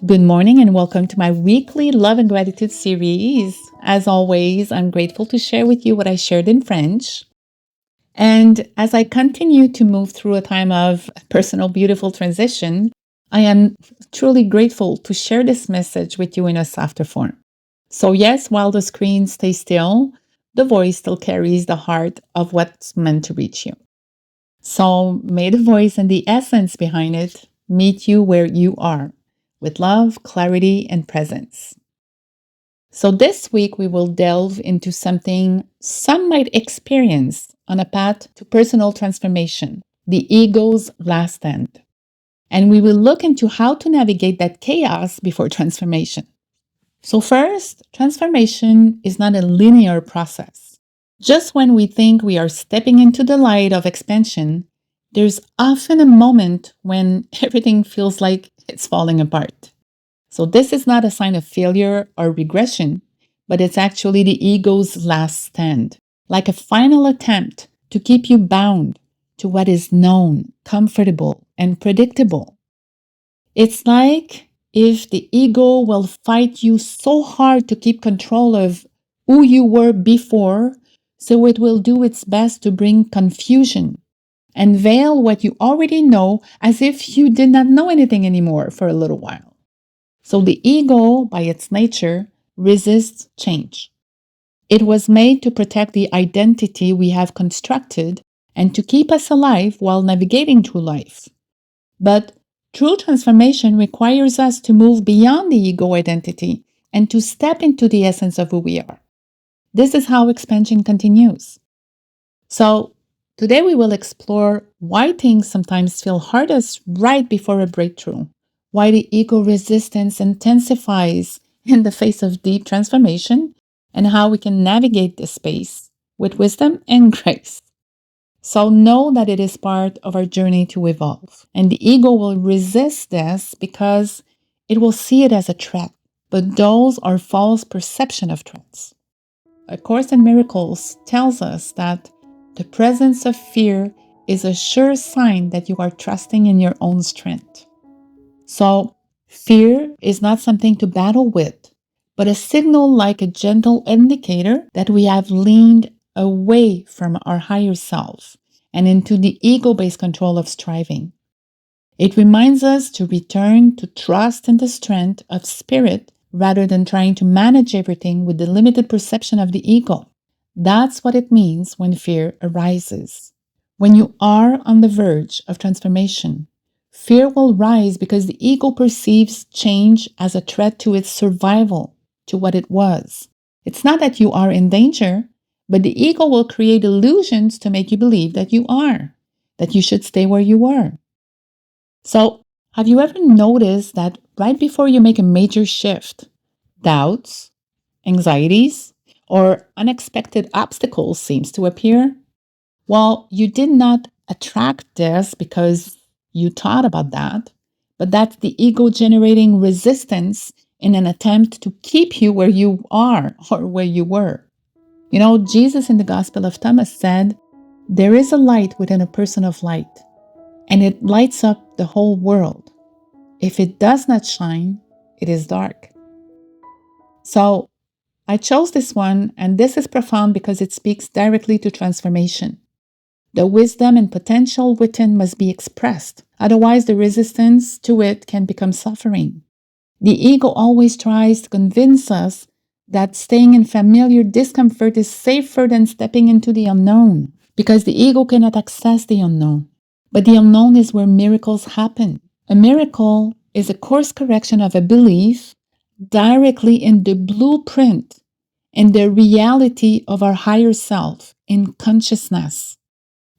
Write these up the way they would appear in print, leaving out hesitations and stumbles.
Good morning and welcome to my weekly Love and Gratitude series. As always, I'm grateful to share with you what I shared in French. And as I continue to move through a time of personal, beautiful transition, I am truly grateful to share this message with you in a softer form. So, yes, while the screen stays still, the voice still carries the heart of what's meant to reach you. So, may the voice and the essence behind it meet you where you are with love, clarity, and presence. So, this week we will delve into something some might experience on a path to personal transformation, the ego's last stand. And we will look into how to navigate that chaos before transformation. So, first, transformation is not a linear process. Just when we think we are stepping into the light of expansion, there's often a moment when everything feels like it's falling apart. So, this is not a sign of failure or regression, but it's actually the ego's last stand, like a final attempt to keep you bound to what is known, comfortable, and predictable. It's like if the ego will fight you so hard to keep control of who you were before, so it will do its best to bring confusion and veil what you already know as if you did not know anything anymore for a little while. So the ego, by its nature, resists change. It was made to protect the identity we have constructed and to keep us alive while navigating through life. But true transformation requires us to move beyond the ego identity and to step into the essence of who we are. This is how expansion continues. So, today we will explore why things sometimes feel hardest right before a breakthrough, why the ego resistance intensifies in the face of deep transformation, and how we can navigate this space with wisdom and grace. So know that it is part of our journey to evolve. And the ego will resist this because it will see it as a threat. But those are false perception of threats. A Course in Miracles tells us that the presence of fear is a sure sign that you are trusting in your own strength. So, fear is not something to battle with, but a signal like a gentle indicator that we have leaned away from our higher self and into the ego based control of striving. It reminds us to return to trust in the strength of spirit rather than trying to manage everything with the limited perception of the ego. That's what it means when fear arises. When you are on the verge of transformation, fear will rise because the ego perceives change as a threat to its survival, to what it was. It's not that you are in danger, but the ego will create illusions to make you believe that you are, that you should stay where you are. So, have you ever noticed that right before you make a major shift, doubts, anxieties, or unexpected obstacles seems to appear? Well, you did not attract this because you thought about that, but that's the ego generating resistance in an attempt to keep you where you are or where you were. Jesus in the Gospel of Thomas said, "There is a light within a person of light, and it lights up the whole world. If it does not shine, it is dark." So I chose this one, and this is profound because it speaks directly to transformation. The wisdom and potential within must be expressed. Otherwise, the resistance to it can become suffering. The ego always tries to convince us that staying in familiar discomfort is safer than stepping into the unknown because the ego cannot access the unknown. But the unknown is where miracles happen. A miracle is a course correction of a belief directly in the blueprint and the reality of our higher self in consciousness,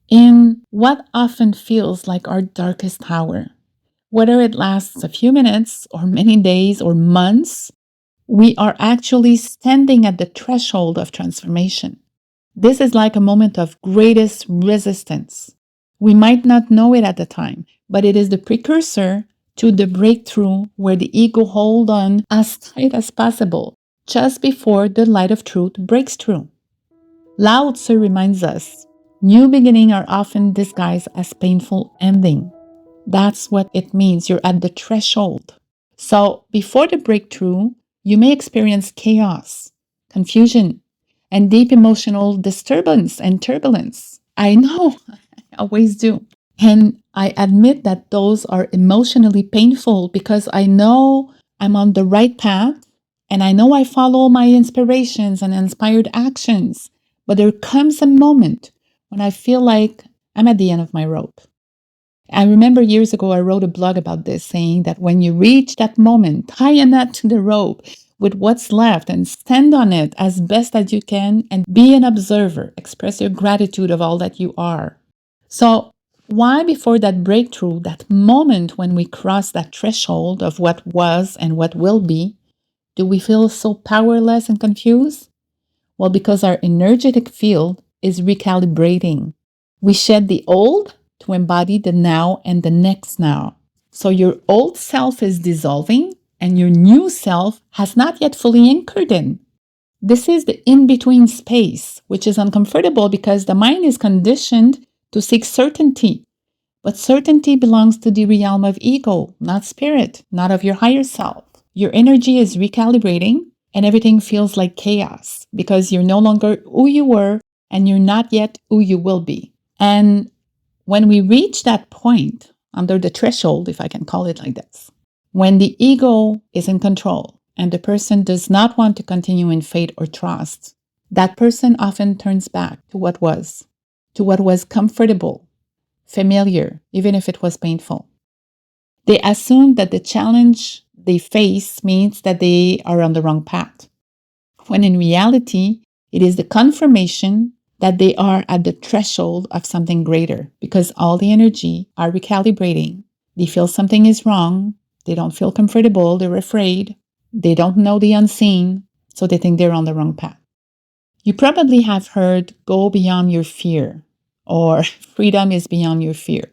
in what often feels like our darkest hour. Whether it lasts a few minutes or many days or months, we are actually standing at the threshold of transformation. This is like a moment of greatest resistance. We might not know it at the time, but it is the precursor to the breakthrough where the ego holds on as tight as possible just before the light of truth breaks through. Lao Tzu reminds us, new beginnings are often disguised as painful ending. That's what it means. You're at the threshold. So before the breakthrough, you may experience chaos, confusion, and deep emotional disturbance and turbulence. I know, I always do. And I admit that those are emotionally painful because I know I'm on the right path and I know I follow my inspirations and inspired actions. But there comes a moment when I feel like I'm at the end of my rope. I remember years ago, I wrote a blog about this saying that when you reach that moment, tie a knot to the rope with what's left and stand on it as best as you can and be an observer. Express your gratitude of all that you are. So, why before that breakthrough, that moment when we cross that threshold of what was and what will be, do we feel so powerless and confused? Well, because our energetic field is recalibrating. We shed the old to embody the now and the next now. So your old self is dissolving and your new self has not yet fully anchored in. This is the in between space, which is uncomfortable because the mind is conditioned to seek certainty. But certainty belongs to the realm of ego, not spirit, not of your higher self. Your energy is recalibrating and everything feels like chaos because you're no longer who you were and you're not yet who you will be. And when we reach that point under the threshold, if I can call it like this, when the ego is in control and the person does not want to continue in faith or trust, that person often turns back to what was comfortable, familiar, even if it was painful. They assume that the challenge they face means that they are on the wrong path, when in reality, it is the confirmation that they are at the threshold of something greater because all the energy are recalibrating. They feel something is wrong. They don't feel comfortable. They're afraid. They don't know the unseen. So they think they're on the wrong path. You probably have heard go beyond your fear or freedom is beyond your fear.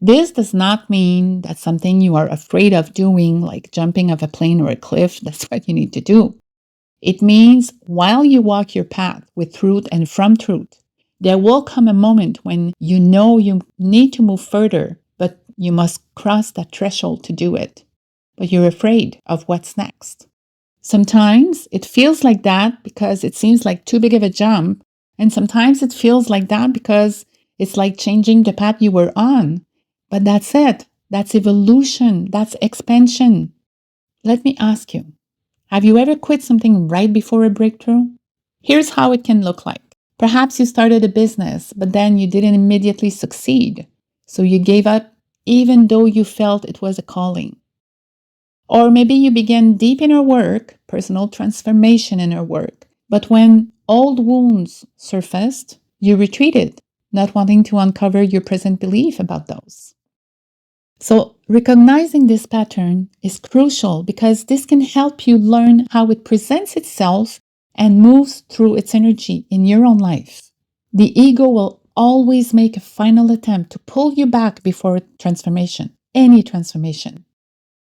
This does not mean that something you are afraid of doing, like jumping off a plane or a cliff, that's what you need to do. It means while you walk your path with truth and from truth, there will come a moment when you know you need to move further, but you must cross that threshold to do it. But you're afraid of what's next. Sometimes it feels like that because it seems like too big of a jump. And sometimes it feels like that because it's like changing the path you were on. But that's it. That's evolution. That's expansion. Let me ask you, have you ever quit something right before a breakthrough? Here's how it can look like. Perhaps you started a business, but then you didn't immediately succeed. So you gave up even though you felt it was a calling. Or maybe you began deep inner work, personal transformation inner work. But when old wounds surfaced, you retreated, not wanting to uncover your present belief about those. So, recognizing this pattern is crucial because this can help you learn how it presents itself and moves through its energy in your own life. The ego will always make a final attempt to pull you back before transformation, any transformation.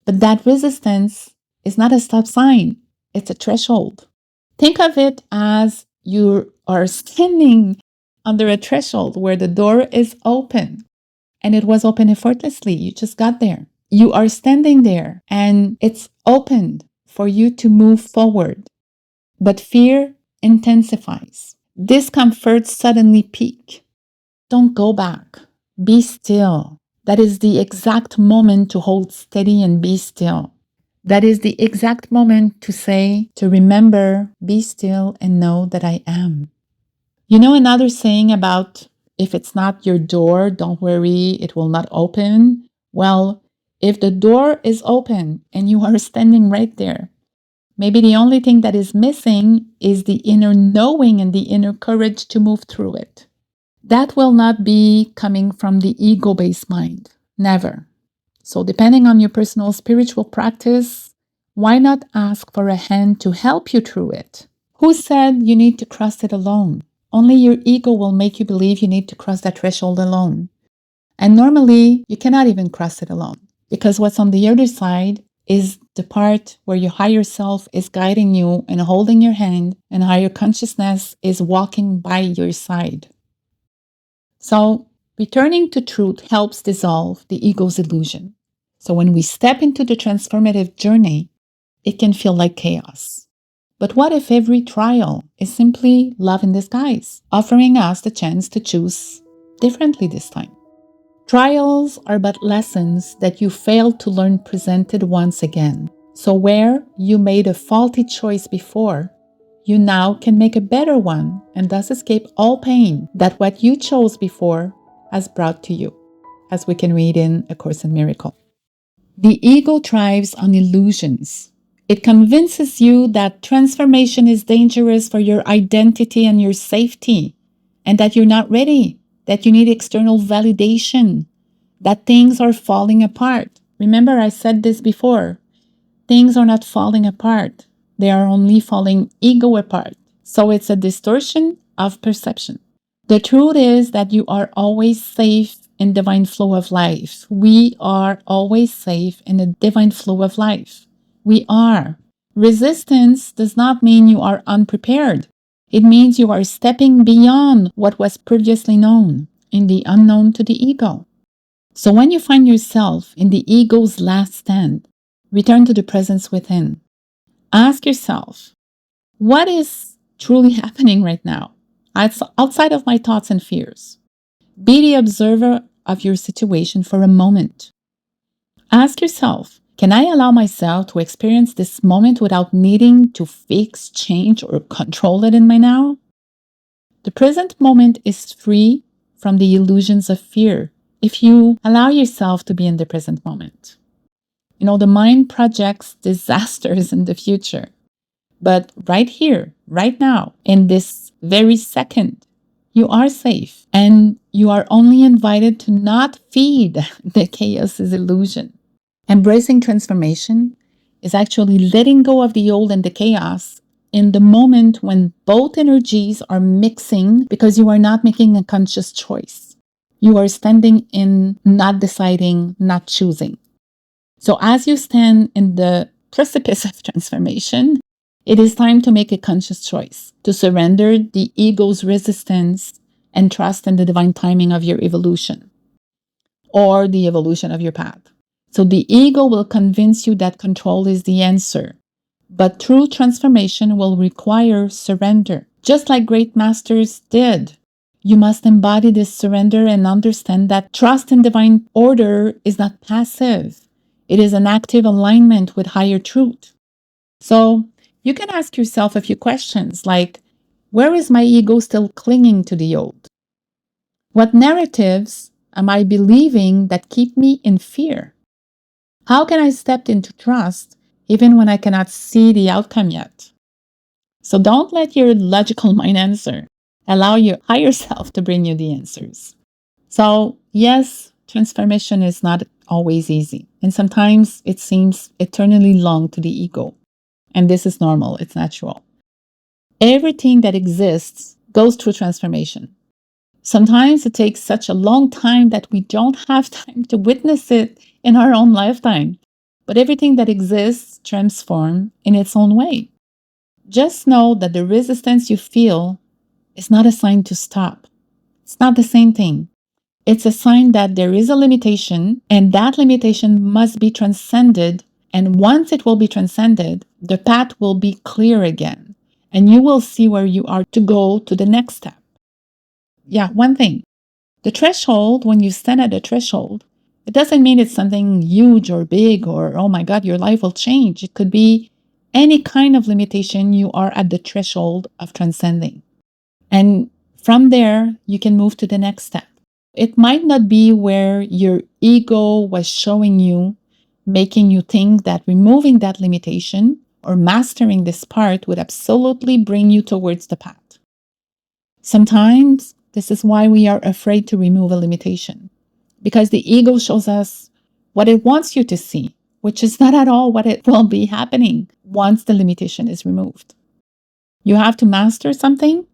But that resistance is not a stop sign, it's a threshold. Think of it as you are standing under a threshold where the door is open. And it was open effortlessly. You just got there. You are standing there and it's opened for you to move forward. But fear intensifies. Discomfort suddenly peak. Don't go back. Be still. That is the exact moment to hold steady and be still. That is the exact moment to say, to remember, be still and know that I am. You know another saying about if it's not your door, don't worry, it will not open. Well, if the door is open and you are standing right there, maybe the only thing that is missing is the inner knowing and the inner courage to move through it. That will not be coming from the ego-based mind. Never. So depending on your personal spiritual practice, why not ask for a hand to help you through it? Who said you need to cross it alone? Only your ego will make you believe you need to cross that threshold alone. And normally, you cannot even cross it alone because what's on the other side is the part where your higher self is guiding you and holding your hand, and higher consciousness is walking by your side. So, returning to truth helps dissolve the ego's illusion. So when we step into the transformative journey, it can feel like chaos. But what if every trial is simply love in disguise, offering us the chance to choose differently this time? Trials are but lessons that you failed to learn presented once again. So where you made a faulty choice before, you now can make a better one and thus escape all pain that what you chose before has brought to you, as we can read in A Course in Miracles. The ego thrives on illusions. It convinces you that transformation is dangerous for your identity and your safety, and that you're not ready, that you need external validation, that things are falling apart. Remember, I said this before. Things are not falling apart. They are only falling ego apart. So it's a distortion of perception. The truth is that you are always safe in divine flow of life. We are always safe in the divine flow of life. We are. Resistance does not mean you are unprepared. It means you are stepping beyond what was previously known, in the unknown to the ego. So when you find yourself in the ego's last stand, return to the presence within. Ask yourself, what is truly happening right now, outside of my thoughts and fears? Be the observer of your situation for a moment. Ask yourself, can I allow myself to experience this moment without needing to fix, change, or control it in my now? The present moment is free from the illusions of fear if you allow yourself to be in the present moment. The mind projects disasters in the future. But right here, right now, in this very second, you are safe and you are only invited to not feed the chaos's illusion. Embracing transformation is actually letting go of the old and the chaos in the moment when both energies are mixing because you are not making a conscious choice. You are standing in not deciding, not choosing. So as you stand in the precipice of transformation, it is time to make a conscious choice, to surrender the ego's resistance and trust in the divine timing of your evolution or the evolution of your path. So the ego will convince you that control is the answer, but true transformation will require surrender, just like great masters did. You must embody this surrender and understand that trust in divine order is not passive. It is an active alignment with higher truth. So you can ask yourself a few questions like, where is my ego still clinging to the old? What narratives am I believing that keep me in fear? How can I step into trust even when I cannot see the outcome yet? So don't let your logical mind answer. Allow your higher self to bring you the answers. So yes, transformation is not always easy. And sometimes it seems eternally long to the ego. And this is normal. It's natural. Everything that exists goes through transformation. Sometimes it takes such a long time that we don't have time to witness it in our own lifetime. But everything that exists transforms in its own way. Just know that the resistance you feel is not a sign to stop. It's not the same thing. It's a sign that there is a limitation, and that limitation must be transcended. And once it will be transcended, the path will be clear again, and you will see where you are to go to the next step. Yeah, one thing. The threshold, when you stand at the threshold, it doesn't mean it's something huge or big or, oh my God, your life will change. It could be any kind of limitation you are at the threshold of transcending. And from there, you can move to the next step. It might not be where your ego was showing you, making you think that removing that limitation or mastering this part would absolutely bring you towards the path. Sometimes this is why we are afraid to remove a limitation, because the ego shows us what it wants you to see, which is not at all what it will be happening once the limitation is removed. You have to master something,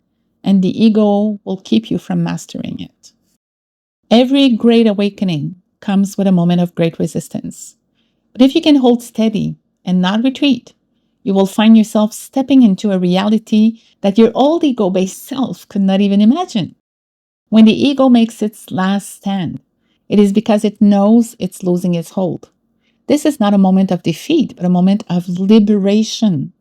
and the ego will keep you from mastering it. Every great awakening comes with a moment of great resistance. But if you can hold steady and not retreat, you will find yourself stepping into a reality that your old ego-based self could not even imagine. When the ego makes its last stand, it is because it knows it's losing its hold. This is not a moment of defeat, but a moment of liberation.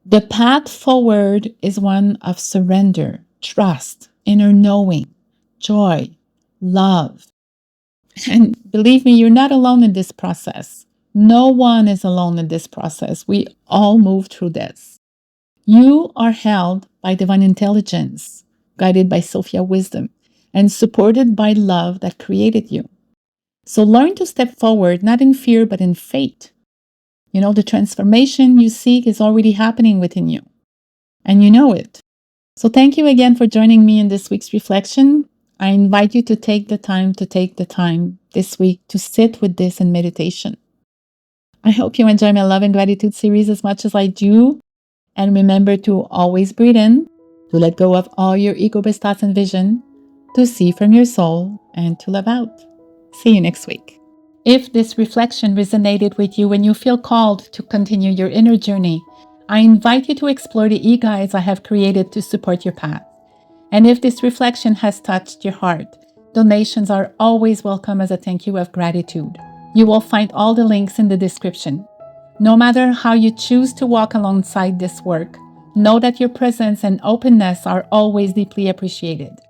The path forward is one of surrender, trust, inner knowing, joy, love. And believe me, you're not alone in this process. No one is alone in this process. We all move through this. You are held by divine intelligence, guided by Sophia wisdom, and supported by love that created you. So learn to step forward, not in fear, but in faith. The transformation you seek is already happening within you, and you know it. So thank you again for joining me in this week's reflection. I invite you to take the time this week to sit with this in meditation. I hope you enjoy my Love and Gratitude series as much as I do. And remember to always breathe in, to let go of all your ego-based thoughts and vision, to see from your soul, and to love out. See you next week. If this reflection resonated with you and you feel called to continue your inner journey, I invite you to explore the e-guides I have created to support your path. And if this reflection has touched your heart, donations are always welcome as a thank you of gratitude. You will find all the links in the description. No matter how you choose to walk alongside this work, know that your presence and openness are always deeply appreciated.